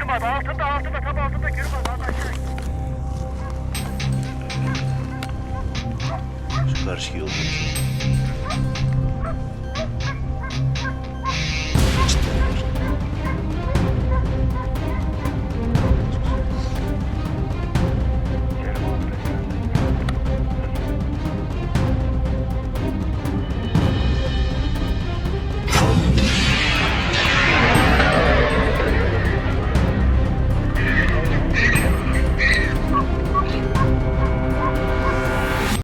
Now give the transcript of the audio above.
abi. Altında tam altında görüm abi. Şu karşı yolda.